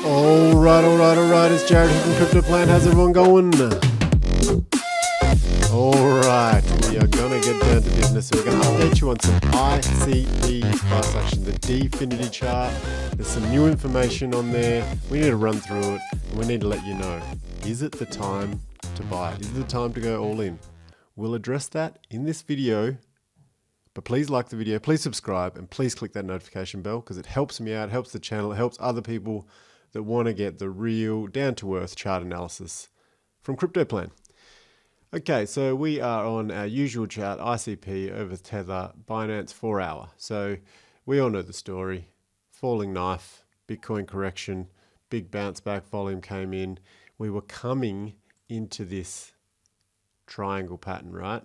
All right. It's Jared here from Crypto Plan. How's everyone going? All right, we are going to get down to business. We're going to update you on some ICP price action, the Definity chart. There's some new information on there. We need to run through it. And we need to let you know, is it the time to buy it? Is it the time to go all in? We'll address that in this video. But please like the video, please subscribe, and please click that notification bell because it helps me out, helps the channel, it helps other people that want to get the real down-to-earth chart analysis from Crypto Plan. Okay, so we are on our usual chart, ICP over Tether, Binance 4 hour. So we all know the story. Falling knife, Bitcoin correction, big bounce back, volume came in. We were coming into this triangle pattern, right?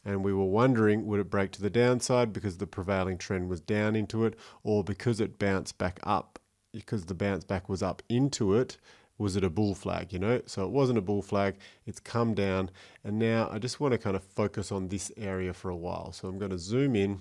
And we were wondering, would it break to the downside because the prevailing trend was down into it, or because it bounced back up, because the bounce back was up into it, was it a bull flag, you know? So it wasn't a bull flag, it's come down. And now I just want to kind of focus on this area for a while. So I'm going to zoom in,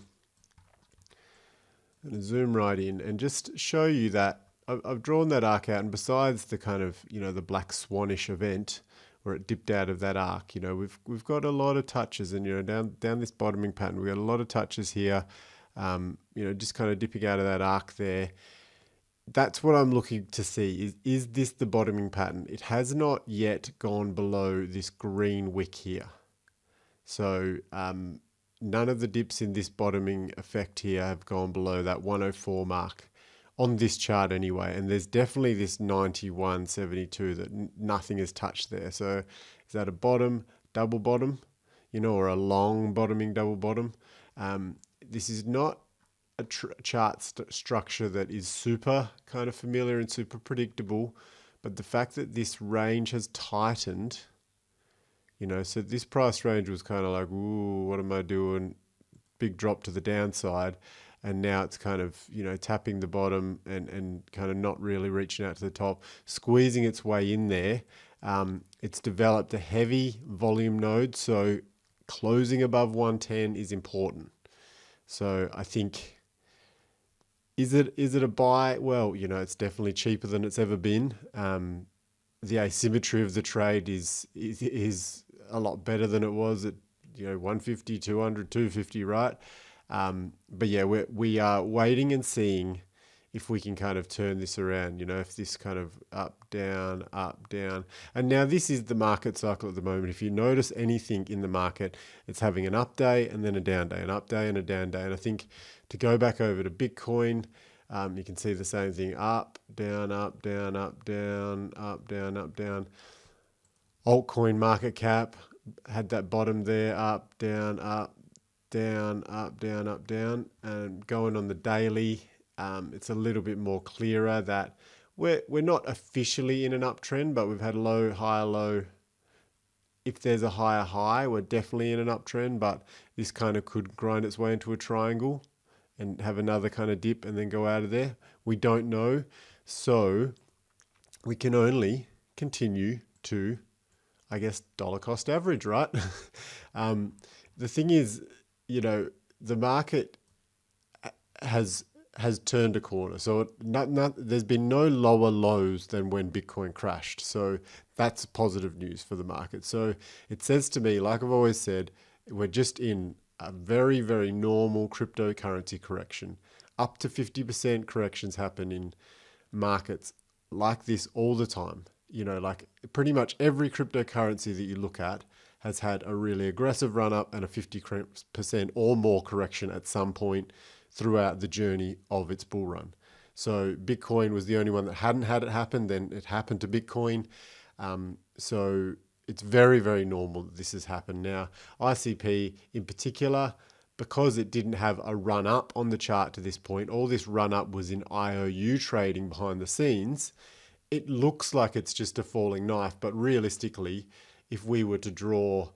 I'm going to zoom right in and just show you that I've drawn that arc out. And besides the kind of, you know, the black swanish event, where it dipped out of that arc, you know, we've got a lot of touches, and you know, down this bottoming pattern, we've got a lot of touches here, you know, just kind of dipping out of that arc there. That's what I'm looking to see. Is this the bottoming pattern? It has not yet gone below this green wick here. So none of the dips in this bottoming effect here have gone below that 104 mark. On this chart anyway, and there's definitely this 91.72 that nothing is touched there. So is that a bottom, double bottom, you know, or a long bottoming double bottom? This is not a chart structure that is super kind of familiar and super predictable, but the fact that this range has tightened, you know, so this price range was kind of like, ooh, what am I doing? Big drop to the downside. And now it's kind of, you know, tapping the bottom and kind of not really reaching out to the top, squeezing its way in there. It's developed a heavy volume node, so closing above 110 is important. So I think, is it a buy? Well, you know, it's definitely cheaper than it's ever been. The asymmetry of the trade is a lot better than it was at, you know, 150, 200, 250, right? But yeah, we are waiting and seeing if we can kind of turn this around, you know, if this kind of up, down, and now this is the market cycle at the moment. If you notice anything in the market, it's having an up day and then a down day, an up day and a down day. And I think to go back over to Bitcoin, you can see the same thing, up, down, up, down, up, down, up, down, up, down. Altcoin market cap had that bottom there, up, down, up, down, up, down, up, down. And going on the daily, it's a little bit more clearer that we're not officially in an uptrend, but we've had low, higher low. If there's a higher high, we're definitely in an uptrend, but this kind of could grind its way into a triangle and have another kind of dip and then go out of there. We don't know. So we can only continue to, I guess, dollar cost average, right? The thing is, you know, the market has turned a corner. So there's been no lower lows than when Bitcoin crashed. So that's positive news for the market. So it says to me, like I've always said, we're just in a very, very normal cryptocurrency correction. Up to 50% corrections happen in markets like this all the time. You know, like pretty much every cryptocurrency that you look at has had a really aggressive run up and a 50% or more correction at some point throughout the journey of its bull run. So Bitcoin was the only one that hadn't had it happen. Then it happened to Bitcoin. So it's very, very normal that this has happened. Now, ICP in particular, because it didn't have a run up on the chart to this point, all this run up was in IOU trading behind the scenes. It looks like it's just a falling knife, but realistically, if we were to draw,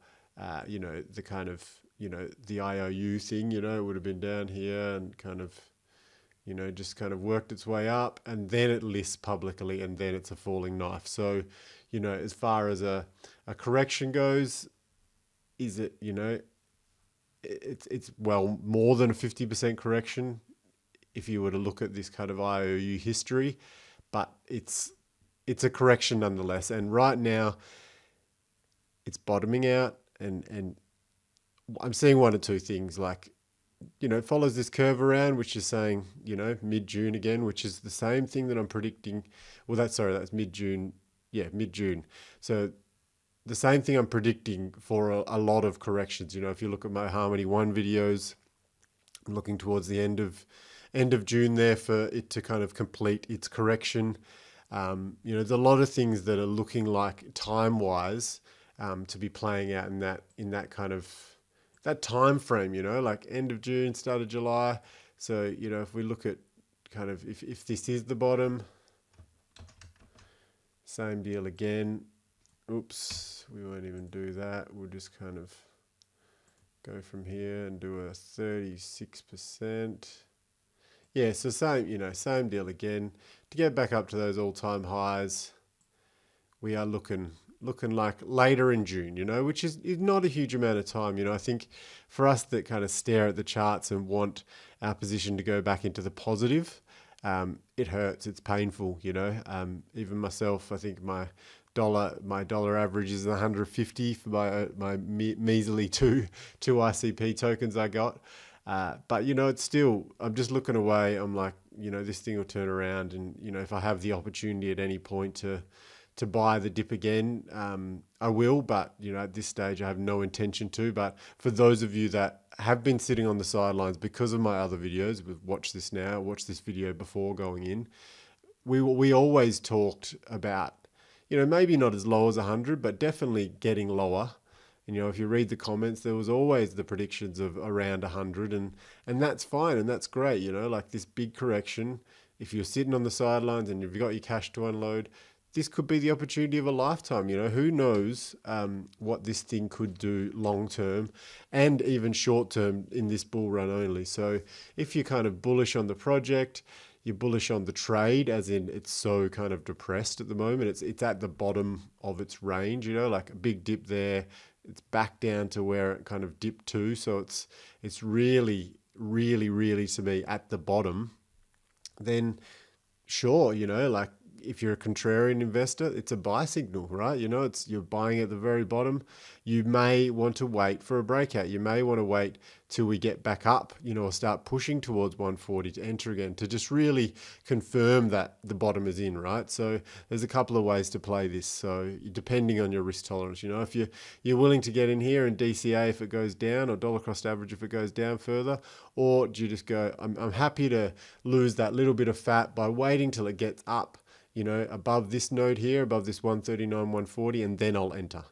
you know, the kind of, you know, the IOU thing, you know, it would have been down here and kind of, you know, just kind of worked its way up, and then it lists publicly, and then it's a falling knife. So, you know, as far as a correction goes, is it, you know, it's well more than a 50% correction if you were to look at this kind of IOU history. but it's a correction nonetheless. And right now, it's bottoming out, and I'm seeing one or two things like, it follows this curve around, which is saying, mid-June again, which is the same thing that I'm predicting. Well, that's mid-June. Yeah, mid-June. So the same thing I'm predicting for a lot of corrections. If you look at my Harmony 1 videos, I'm looking towards the end of June there for it to kind of complete its correction. There's a lot of things that are looking like time-wise to be playing out in that kind of that time frame, like end of June, start of July. So, if we look at kind of if this is the bottom, same deal again. Oops, we won't even do that. We'll just kind of go from here and do a 36%. Yeah, so same deal again. To get back up to those all-time highs, we are looking like later in June, which is not a huge amount of time. I think for us that kind of stare at the charts and want our position to go back into the positive, it hurts. It's painful, even myself, I think my dollar average is 150 for my measly two ICP tokens I got. But it's still, I'm just looking away. I'm like, this thing will turn around, and if I have the opportunity at any point to buy the dip again, I will. But at this stage, I have no intention to. But for those of you that have been sitting on the sidelines because of my other videos, watch this now, watch this video before going in. We always talked about, maybe not as low as 100, but definitely getting lower. And, if you read the comments, there was always the predictions of around 100, and that's fine, and that's great, like this big correction. If you're sitting on the sidelines and you've got your cash to unload, this could be the opportunity of a lifetime. Who knows what this thing could do long term and even short term in this bull run only. So if you're kind of bullish on the project, you're bullish on the trade, as in it's so kind of depressed at the moment. It's at the bottom of its range, like a big dip there. It's back down to where it kind of dipped to. So it's really, really, really, to me, at the bottom. Then sure, like if you're a contrarian investor, it's a buy signal, right? You're buying at the very bottom. You may want to wait for a breakout. You may want to wait till we get back up, or start pushing towards 140 to enter again, to just really confirm that the bottom is in, right? So there's a couple of ways to play this. So depending on your risk tolerance, if you're willing to get in here and DCA if it goes down, or dollar cost average if it goes down further, or do you just go, I'm happy to lose that little bit of fat by waiting till it gets up, above this node here, above this 139, 140, and then I'll enter.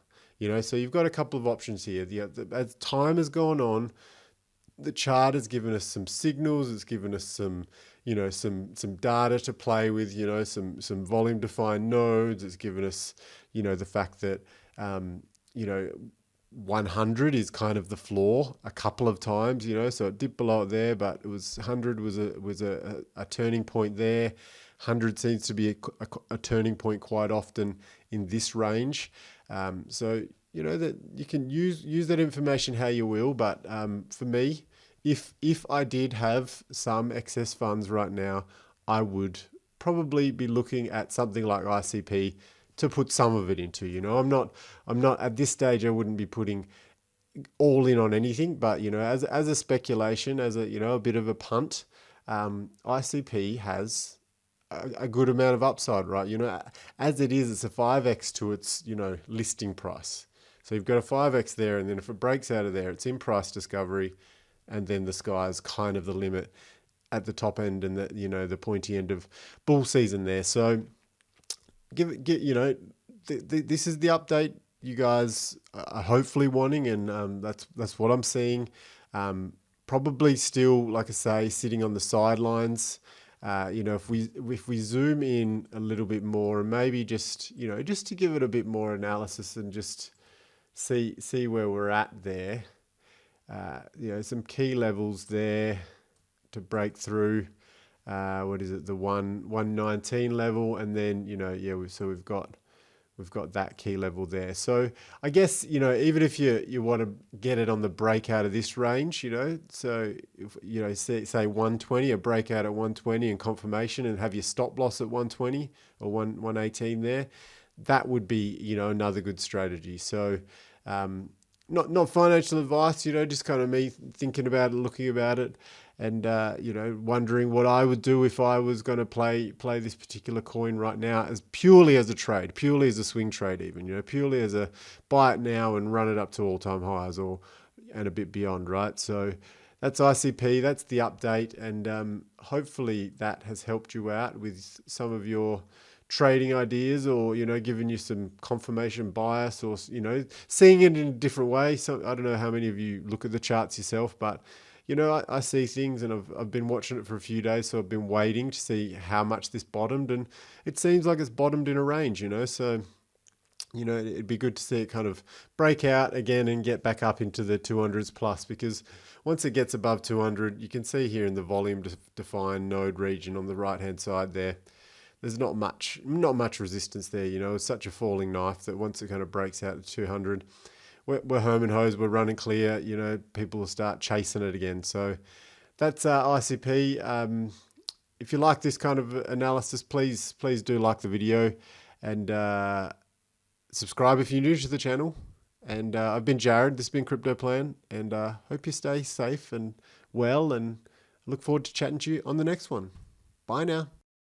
So you've got a couple of options here. As time has gone on, the chart has given us some signals. It's given us some data to play with. Some volume defined nodes. It's given us, the fact that 100 is kind of the floor a couple of times. So it dipped below it there, but it was 100 was a turning point there. 100 seems to be a turning point quite often in this range. So that you can use that information how you will. But for me, if I did have some excess funds right now, I would probably be looking at something like ICP to put some of it into. I'm not at this stage. I wouldn't be putting all in on anything. But as a speculation, as a bit of a punt, ICP has a good amount of upside, right? As it is, it's a 5x to its listing price. So you've got a 5x there, and then if it breaks out of there, it's in price discovery, and then the sky's kind of the limit at the top end and the pointy end of bull season there. So this is the update you guys are hopefully wanting, and that's what I'm seeing. Probably still, like I say, sitting on the sidelines. If we zoom in a little bit more, and maybe just to give it a bit more analysis and just see where we're at there. Some key levels there to break through. What is it? The 119 level, and then so we've got we've got that key level there. So I guess, even if you want to get it on the breakout of this range, so if, say 120, a breakout at 120 and confirmation, and have your stop loss at 120 or 118 there, that would be, another good strategy. So not financial advice, just kind of me thinking about it, looking about it, and wondering what I would do if I was going to play this particular coin right now, as purely as a trade, purely as a swing trade, even, purely as a buy it now and run it up to all-time highs and a bit beyond, right? So that's ICP, that's the update, and hopefully that has helped you out with some of your trading ideas, or giving you some confirmation bias, or seeing it in a different way. So I don't know how many of you look at the charts yourself, but I see things, and I've been watching it for a few days, so I've been waiting to see how much this bottomed, and it seems like it's bottomed in a range, so it'd be good to see it kind of break out again and get back up into the 200s plus, because once it gets above 200, you can see here in the volume defined node region on the right hand side there, there's not much resistance there. It's such a falling knife that once it kind of breaks out to 200, we're home and hose, we're running clear. People will start chasing it again. So that's ICP. If you like this kind of analysis, please do like the video, and subscribe if you're new to the channel. And I've been Jared. This has been Crypto Plan, and hope you stay safe and well. And look forward to chatting to you on the next one. Bye now.